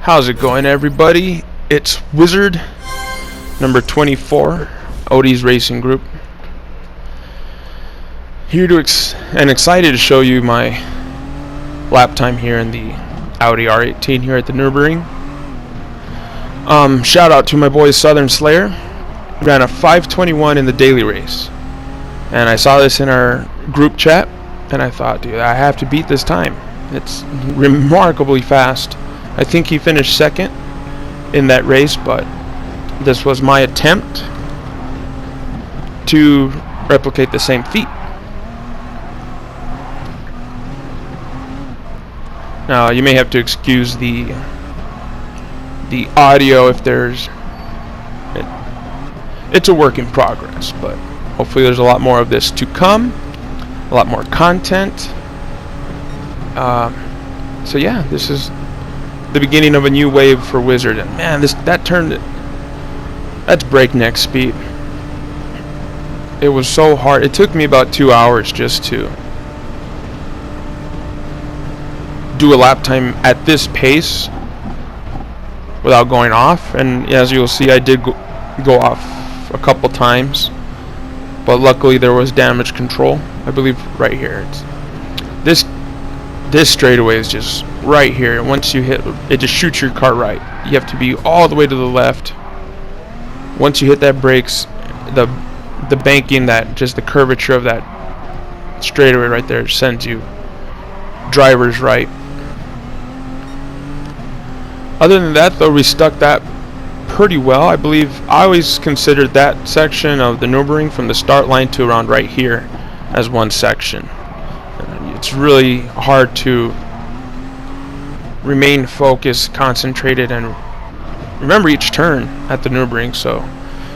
How's it going, everybody? It's Wizard number 24, Oaty's Racing Group. Here to and excited to show you my lap time here in the Audi R18 here at the Nurbürgring. Shout out to my boy Southern Slayer. Ran a 5:21 in the daily race, and I saw this in our group chat, and I thought, dude, I have to beat this time. It's remarkably fast. I think he finished second in that race, but this was my attempt to replicate the same feat. Now, you may have to excuse the audio if there's... It's a work in progress, but hopefully there's a lot more of this to come, a lot more content. So yeah, this is the beginning of a new wave for Wizard, and man, that's breakneck speed. It was so hard. It took me about 2 hours just to do a lap time at this pace without going off, and as you'll see, I did go off a couple times, but luckily there was damage control. I believe right here. This straightaway is just right here. Once you hit it, just shoots your car right. You have to be all the way to the left. Once you hit that brakes, the banking, that just the curvature of that straightaway right there sends you driver's right. Other than that, though, we stuck that pretty well. I believe I always considered that section of the Nurbürgring from the start line to around right here as one section. It's really hard to remain focused, concentrated, and remember each turn at the Nurbürgring, so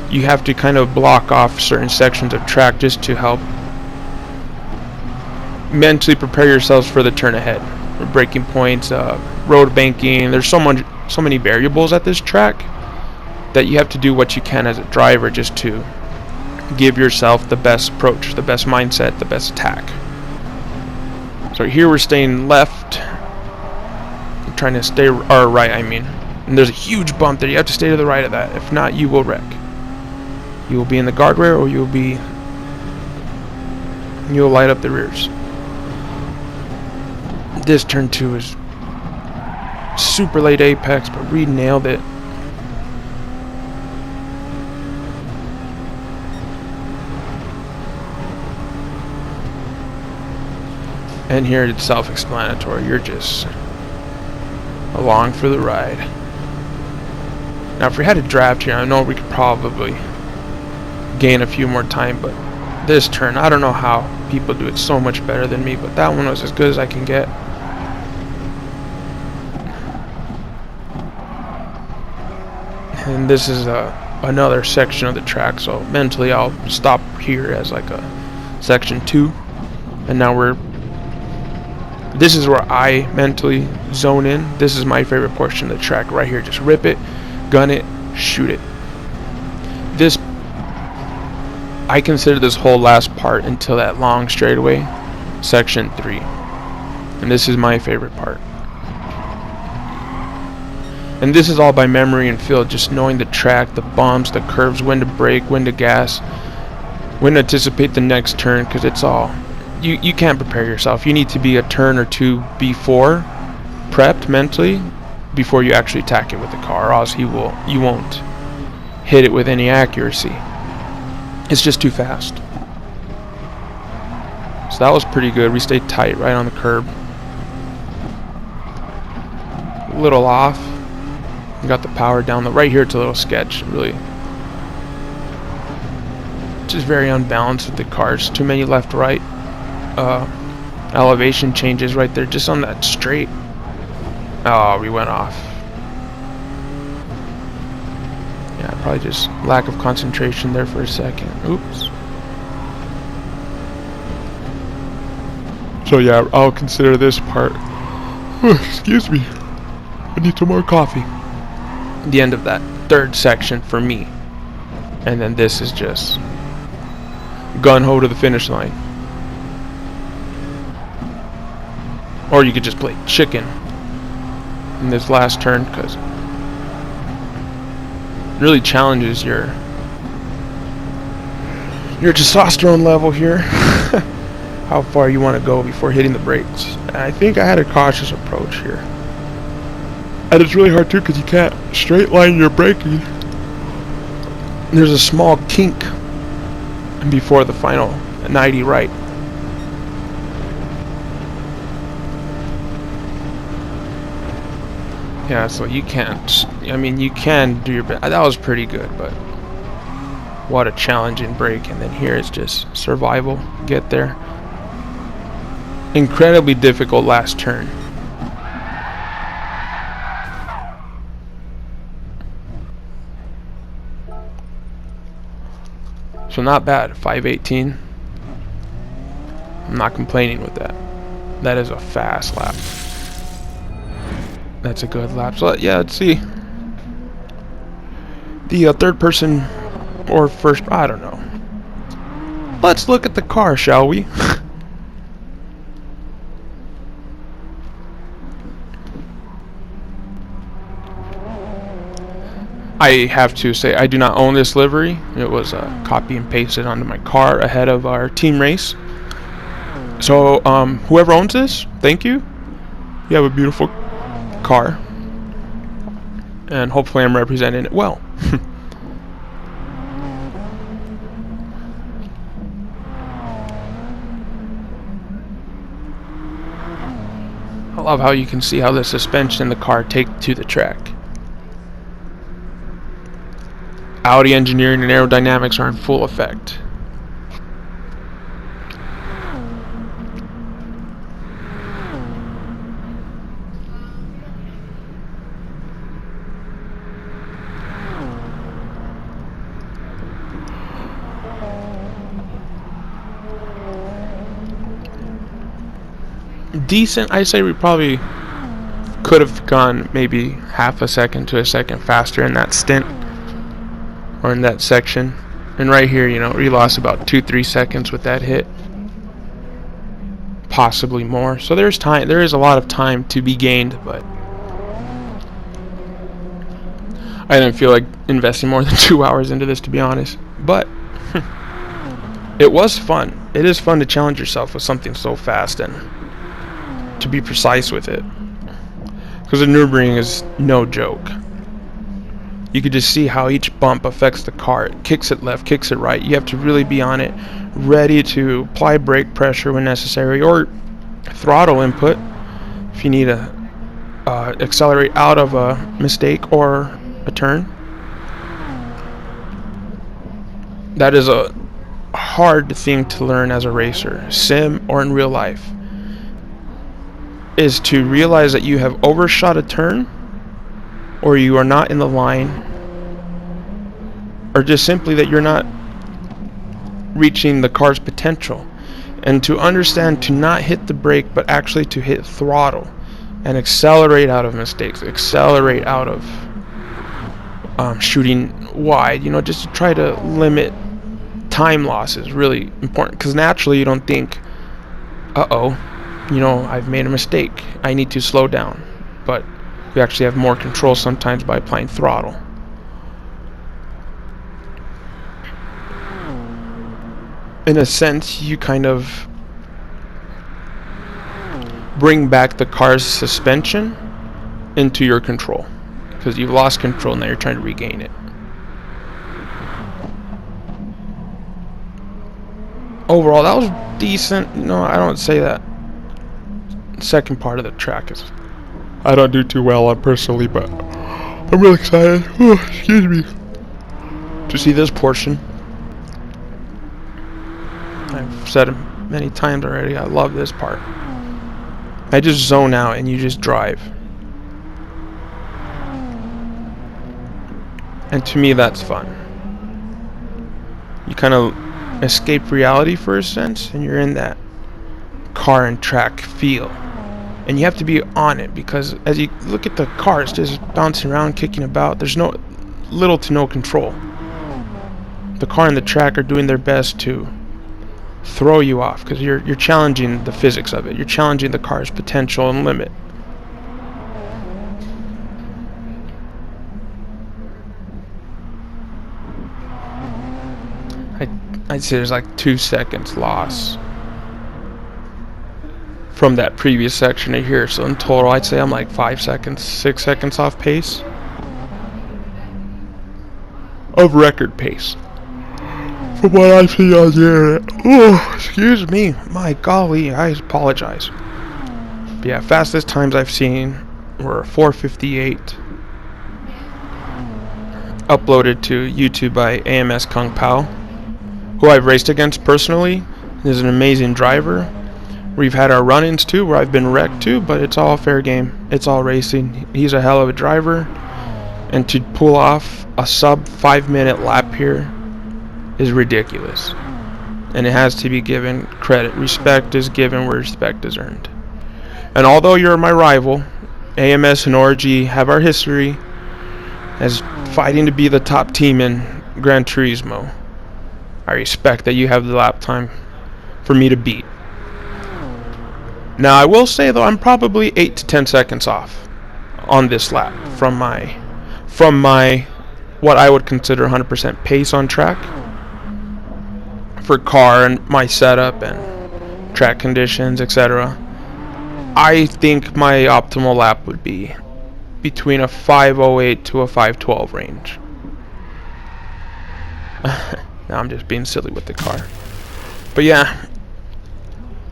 you have to kind of block off certain sections of track just to help mentally prepare yourselves for the turn ahead. Braking points, road banking, there's so many variables at this track that you have to do what you can as a driver just to give yourself the best approach, the best mindset, the best attack. So here we're staying left, I'm trying to stay, or right I mean, and there's a huge bump there. You have to stay to the right of that. If not, you will wreck. You will be in the guardrail, or you'll light up the rears. This turn 2 is super late apex, but Reed nailed it. And here it's self-explanatory. You're just along for the ride. Now, if we had a draft here, I know we could probably gain a few more time, but this turn, I don't know how people do it so much better than me, but that one was as good as I can get. And this is another section of the track, so mentally I'll stop here as like a section 2, and now this is where I mentally zone in. This is my favorite portion of the track right here. Just rip it, gun it, shoot it. I consider this whole last part until that long straightaway, section 3. And this is my favorite part. And this is all by memory and feel, just knowing the track, the bumps, the curves, when to brake, when to gas, when to anticipate the next turn, because it's all... You can't prepare yourself. You need to be a turn or two before prepped mentally before you actually attack it with the car, or else you won't hit it with any accuracy. It's just too fast. So that was pretty good. We stayed tight right on the curb. A little off. We got the power down. Right here it's a little sketch, really. Just very unbalanced with the cars. Too many left-right. Elevation changes right there just on that straight. Oh, we went off. Yeah, probably just lack of concentration there for a second. Oops. So yeah, I'll consider this part, excuse me, I need some more coffee, the end of that third section for me. And then this is just gun-ho to the finish line. Or you could just play chicken. in this last turn, because it really challenges your testosterone level here. How far you want to go before hitting the brakes. And I think I had a cautious approach here. And it's really hard too, because you can't straight line your braking. There's a small kink before the final 90 right. Yeah, so you can't, I mean, you can do your best. That was pretty good, but what a challenging break. And then here is just survival, get there. Incredibly difficult last turn. So not bad, 5:18. I'm not complaining with that. That is a fast lap. That's a good lap. So yeah, let's see. The third person or first, I don't know. Let's look at the car, shall we? I have to say I do not own this livery. It was copy and pasted onto my car ahead of our team race. So whoever owns this, thank you. You have a beautiful car, and hopefully I'm representing it well. I love how you can see how the suspension in the car take to the track. Audi engineering and aerodynamics are in full effect. Decent. I say we probably could have gone maybe half a second to a second faster in that stint, or in that section. And right here, you know, we lost about 2-3 seconds with that hit, possibly more. So there's time, there is a lot of time to be gained, but I didn't feel like investing more than 2 hours into this, to be honest. But it was fun. It is fun to challenge yourself with something so fast and to be precise with it, because the Nurbürgring is no joke. You could just see how each bump affects the car. It kicks it left, kicks it right. You have to really be on it, ready to apply brake pressure when necessary, or throttle input if you need to accelerate out of a mistake or a turn. That is a hard thing to learn as a racer, sim or in real life, is to realize that you have overshot a turn, or you are not in the line, or just simply that you're not reaching the car's potential, and to understand to not hit the brake but actually to hit throttle and accelerate out of mistakes, accelerate out of shooting wide, you know, just to try to limit time loss is really important, because naturally you don't think, uh-oh, you know, I've made a mistake, I need to slow down. But you actually have more control sometimes by applying throttle. In a sense, you kind of bring back the car's suspension into your control, because you've lost control, now you're trying to regain it. Overall, that was decent. No, I don't say that. Second part of the track is, I don't do too well on personally, but I'm really excited. Excuse me. To see this portion. I've said it many times already, I love this part. I just zone out and you just drive. And to me, that's fun. You kind of escape reality for a sense, and you're in that car and track feel. And you have to be on it, because as you look at the car, it's just bouncing around, kicking about. There's little to no control. The car and the track are doing their best to throw you off, because you're challenging the physics of it. You're challenging the car's potential and limit. I'd say there's like 2 seconds loss from that previous section to here. So in total, I'd say I'm like 5 seconds, 6 seconds off pace of record pace from what I see on the internet. Oh, excuse me, my golly, I apologize. But yeah, fastest times I've seen were 4:58, uploaded to YouTube by AMS Kung Pao, who I've raced against personally. He's an amazing driver. We've had our run-ins too, where I've been wrecked too, but it's all fair game. It's all racing. He's a hell of a driver, and to pull off a sub 5-minute lap here is ridiculous. And it has to be given credit. Respect is given where respect is earned. And although you're my rival, AMS and ORG have our history as fighting to be the top team in Gran Turismo. I respect that you have the lap time for me to beat. Now I will say though, I'm probably 8 to 10 seconds off on this lap from my what I would consider 100% pace on track for car and my setup and track conditions, etc. I think my optimal lap would be between a 5:08 to a 5:12 range. Now I'm just being silly with the car. But yeah,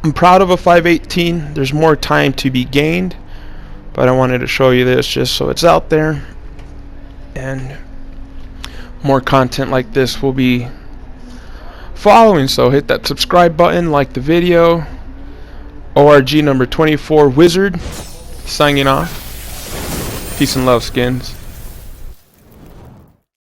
I'm proud of a 5:18. There's more time to be gained, but I wanted to show you this just so it's out there. And more content like this will be following, so hit that subscribe button, like the video. ORG number 24 Wizard signing off. Peace and love, skins.